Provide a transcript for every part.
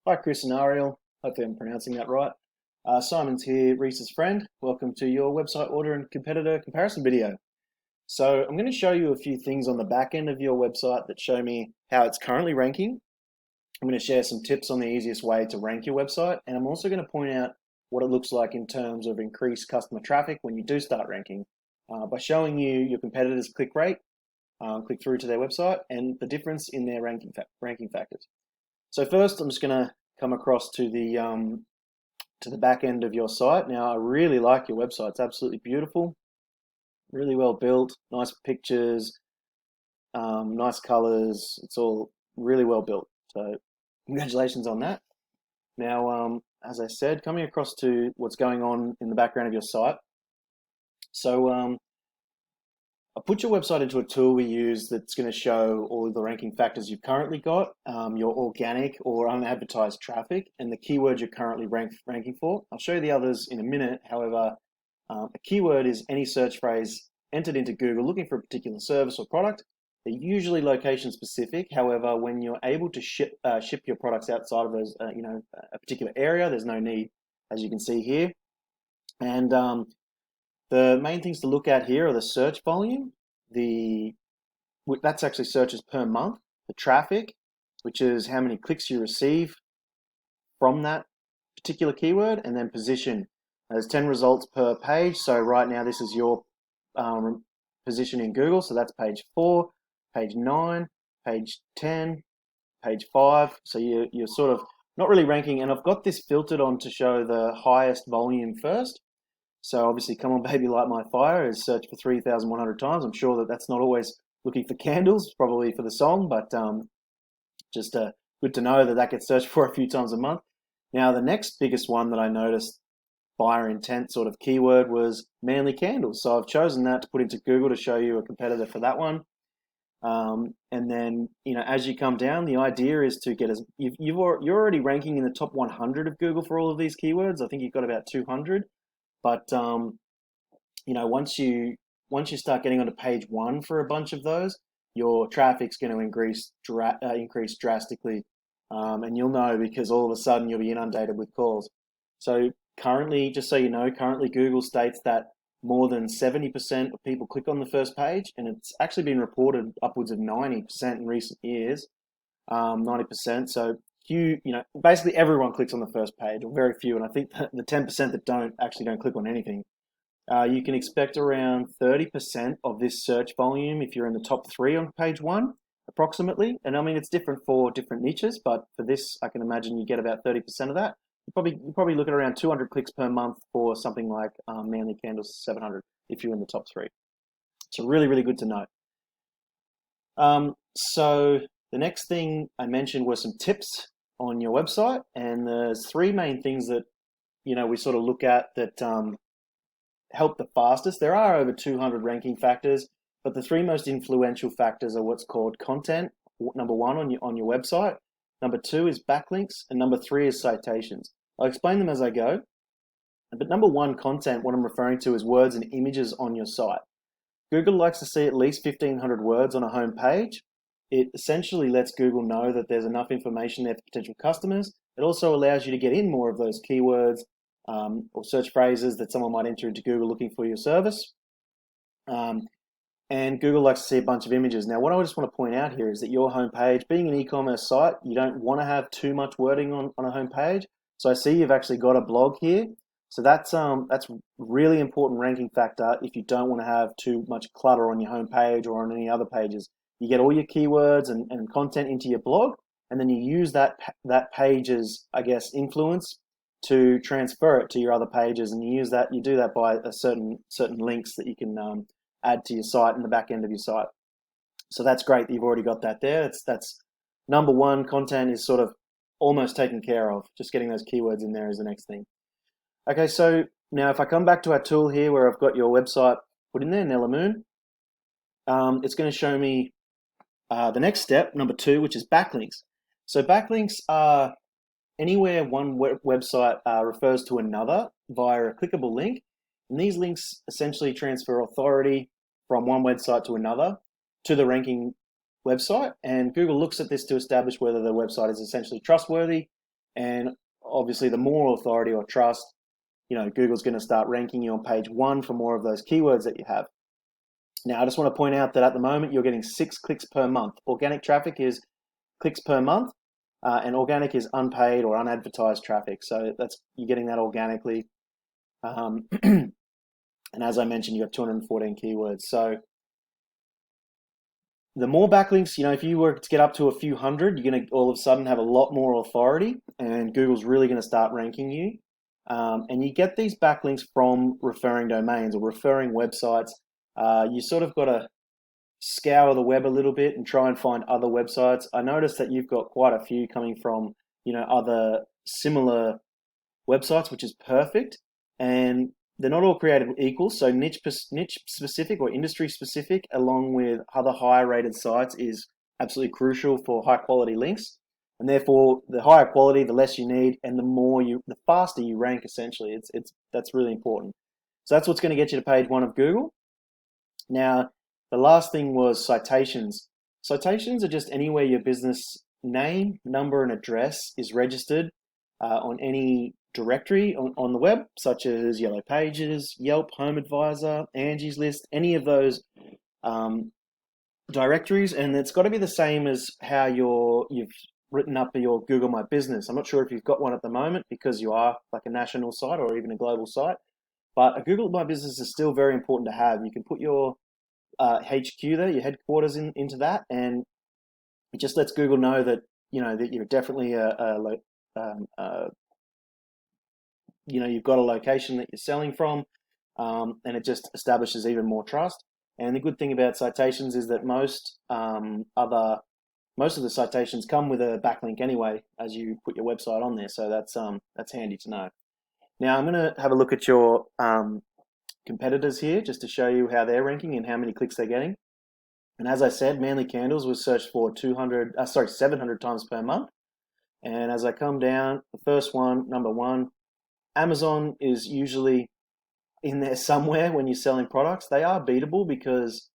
Hi, Chris and Ariel. Hopefully I'm pronouncing that right. Simon's here, Reese's friend. Welcome to your website order and competitor comparison video. So I'm going to show you a few things on the back end of your website that show me how it's currently ranking. I'm going to share some tips on the easiest way to rank your website, and I'm also going to point out what it looks like in terms of increased customer traffic when you do start ranking by showing you your competitors' click rate, click through to their website, and the difference in their ranking factors. So first, I'm just going to come across to the back end of your site. Now, I really like your website. It's absolutely beautiful, really well built, nice pictures, nice colors. It's all really well built. So congratulations on that. Now, as I said, coming across to what's going on in the background of your site. So I put your website into a tool we use that's going to show all of the ranking factors you've currently got, your organic or unadvertised traffic, and the keywords you're currently ranking for. I'll show you the others in a minute. However, a keyword is any search phrase entered into Google looking for a particular service or product. They're usually location specific. However, when you're able to ship your products outside of those, a particular area, there's no need, as you can see here. And the main things to look at here are the search volume, that's actually searches per month, the traffic, which is how many clicks you receive from that particular keyword, and then position. There's 10 results per page. So right now this is your position in Google. So that's page 4, page 9, page 10, page 5. So you're sort of not really ranking, and I've got this filtered on to show the highest volume first. So obviously, Come On Baby Light My Fire is searched for 3,100 times. I'm sure that's not always looking for candles, probably for the song, but just good to know that gets searched for a few times a month. Now, the next biggest one that I noticed, buyer intent sort of keyword, was manly candles. So I've chosen that to put into Google to show you a competitor for that one. And then, as you come down, the idea is to get you're already ranking in the top 100 of Google for all of these keywords. I think you've got about 200. But once you start getting onto page 1 for a bunch of those, your traffic's going to increase drastically, and you'll know because all of a sudden you'll be inundated with calls. So currently, just so you know, Google states that more than 70% of people click on the first page, and it's actually been reported upwards of 90% in recent years, 90%. So basically everyone clicks on the first page, or very few, and I think the 10% that don't click on anything. You can expect around 30% of this search volume if you're in the top 3 on page 1, approximately. And I mean, it's different for different niches, but for this, I can imagine you get about 30% of that. You probably look at around 200 clicks per month for something like Manly Candles 700 if you're in the top 3. So really, really good to know. So the next thing I mentioned were some tips on your website, and there's 3 main things that we sort of look at that help the fastest. There are over 200 ranking factors, but the 3 most influential factors are what's called content, number 1 on your website, number 2 is backlinks, and number 3 is citations. I'll explain them as I go. But number 1, content, what I'm referring to is words and images on your site. Google likes to see at least 1,500 words on a home page. It essentially lets Google know that there's enough information there for potential customers. It also allows you to get in more of those keywords or search phrases that someone might enter into Google looking for your service. And Google likes to see a bunch of images. Now, what I just want to point out here is that your homepage, being an e-commerce site, you don't want to have too much wording on a homepage. So I see you've actually got a blog here. So that's really important ranking factor if you don't want to have too much clutter on your homepage or on any other pages. You get all your keywords and content into your blog, and then you use that page's, influence to transfer it to your other pages, and you do that by a certain links that you can add to your site in the back end of your site. So that's great that you've already got that there. That's number 1. Content is sort of almost taken care of. Just getting those keywords in there is the next thing. Okay, so now if I come back to our tool here where I've got your website put in there, Nellamoon, it's going to show me the next step, number 2, which is backlinks. So backlinks are anywhere one website refers to another via a clickable link. And these links essentially transfer authority from one website to another to the ranking website. And Google looks at this to establish whether the website is essentially trustworthy And obviously, the more authority or trust, Google's going to start ranking you on page 1 for more of those keywords that you have. Now, I just want to point out that at the moment, you're getting 6 clicks per month. Organic traffic is clicks per month, and organic is unpaid or unadvertised traffic. So you're getting that organically. And as I mentioned, you have 214 keywords. So the more backlinks, if you were to get up to a few hundred, you're going to all of a sudden have a lot more authority, and Google's really going to start ranking you. And you get these backlinks from referring domains or referring websites. You sort of got to scour the web a little bit and try and find other websites. I noticed that you've got quite a few coming from, other similar websites, which is perfect. And they're not all created equal. So niche specific or industry specific, along with other higher rated sites, is absolutely crucial for high quality links. And therefore, the higher quality, the less you need, and the faster you rank. Essentially, that's really important. So that's what's going to get you to page 1 of Google. Now, the last thing was citations. Citations are just anywhere your business name, number, and address is registered on any directory on the web, such as Yellow Pages, Yelp, Home Advisor, Angie's List, any of those directories. And it's got to be the same as how you've written up your Google My Business. I'm not sure if you've got one at the moment because you are like a national site or even a global site, but a Google My Business is still very important to have. You can put your HQ there, your headquarters into that, and it just lets Google know that that you're definitely you've got a location that you're selling from, and it just establishes even more trust. And the good thing about citations is that most of the citations come with a backlink anyway, as you put your website on there. So that's handy to know. Now I'm going to have a look at your competitors here just to show you how they're ranking and how many clicks they're getting. And as I said, Manly Candles was searched for 700 times per month. And as I come down, the first one, number 1, Amazon is usually in there somewhere when you're selling products. They are beatable because,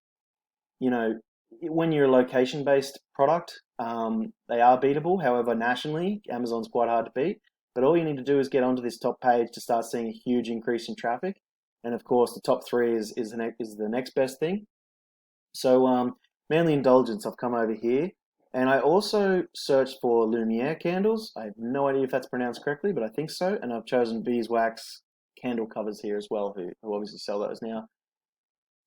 when you're a location-based product, they are beatable. However, nationally, Amazon's quite hard to beat. But all you need to do is get onto this top page to start seeing a huge increase in traffic. And of course, the top 3 is the next best thing. So Manly Indulgence, I've come over here. And I also searched for Lumiere candles. I have no idea if that's pronounced correctly, but I think so. And I've chosen Beeswax candle covers here as well, who obviously sell those now.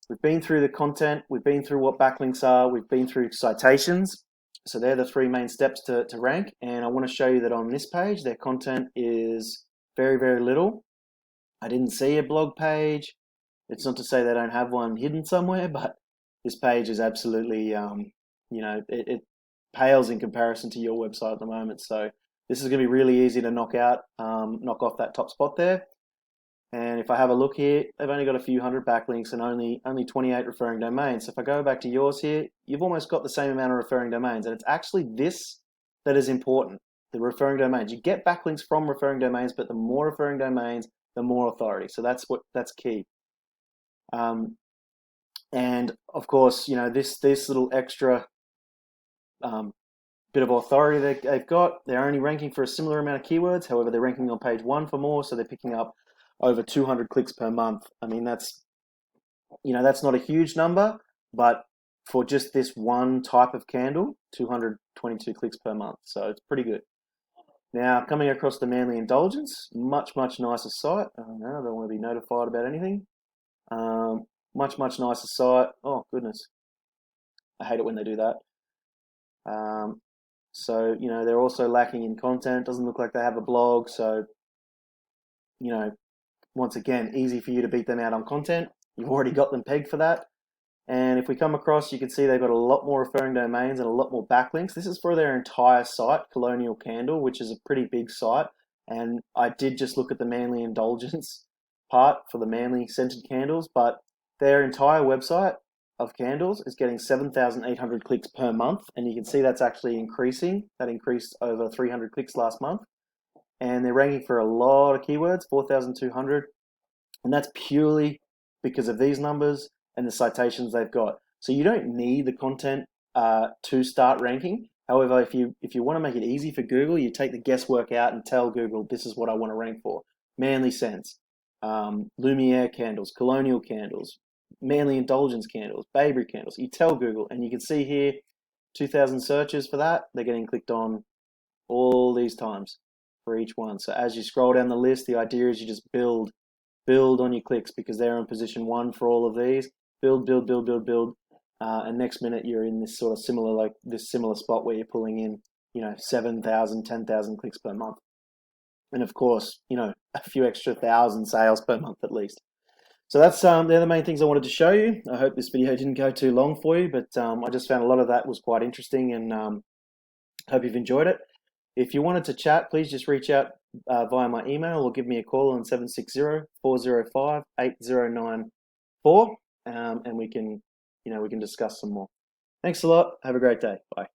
We've been through the content. We've been through what backlinks are. We've been through citations. So they're the 3 main steps to rank. And I want to show you that on this page, their content is very, very little. I didn't see a blog page. It's not to say they don't have one hidden somewhere, but this page is absolutely, it pales in comparison to your website at the moment. So this is going to be really easy to knock off that top spot there. And if I have a look here, they've only got a few hundred backlinks and only 28 referring domains. So if I go back to yours here, you've almost got the same amount of referring domains. And it's actually this that is important, the referring domains. You get backlinks from referring domains, but the more referring domains, the more authority. So that's key. And of course, this little extra bit of authority that they've got, they're only ranking for a similar amount of keywords. However, they're ranking on page 1 for more, so they're picking up over 200 clicks per month. I mean, that's not a huge number, but for just this one type of candle, 222 clicks per month. So it's pretty good. Now, coming across the Manly Indulgence, much, much nicer site. Oh, no, I don't want to be notified about anything. Much, much nicer site. Oh, goodness. I hate it when they do that. So, they're also lacking in content. Doesn't look like they have a blog. So, once again, easy for you to beat them out on content. You've already got them pegged for that. And if we come across, you can see they've got a lot more referring domains and a lot more backlinks. This is for their entire site, Colonial Candle, which is a pretty big site. And I did just look at the Manly Indulgence part for the Manly scented candles, but their entire website of candles is getting 7,800 clicks per month. And you can see that's actually increasing. That increased over 300 clicks last month. And they're ranking for a lot of keywords, 4,200. And that's purely because of these numbers and the citations they've got. So you don't need the content to start ranking. However, if you want to make it easy for Google, you take the guesswork out and tell Google, this is what I want to rank for. Manly scents, Lumiere candles, colonial candles, manly indulgence candles, Bayberry candles. You tell Google, and you can see here 2,000 searches for that. They're getting clicked on all these times for each one. So as you scroll down the list, the idea is you just build on your clicks because they're in position 1 for all of these. Build, build, build, build, build. And next minute you're in this sort of similar spot where you're pulling in, 7,000, 10,000 clicks per month. And of course, a few extra thousand sales per month at least. So that's they're the main things I wanted to show you. I hope this video didn't go too long for you, but I just found a lot of that was quite interesting, and hope you've enjoyed it. If you wanted to chat, please just reach out via my email or give me a call on 760-405-8094, and we can discuss some more. Thanks a lot. Have a great day. Bye.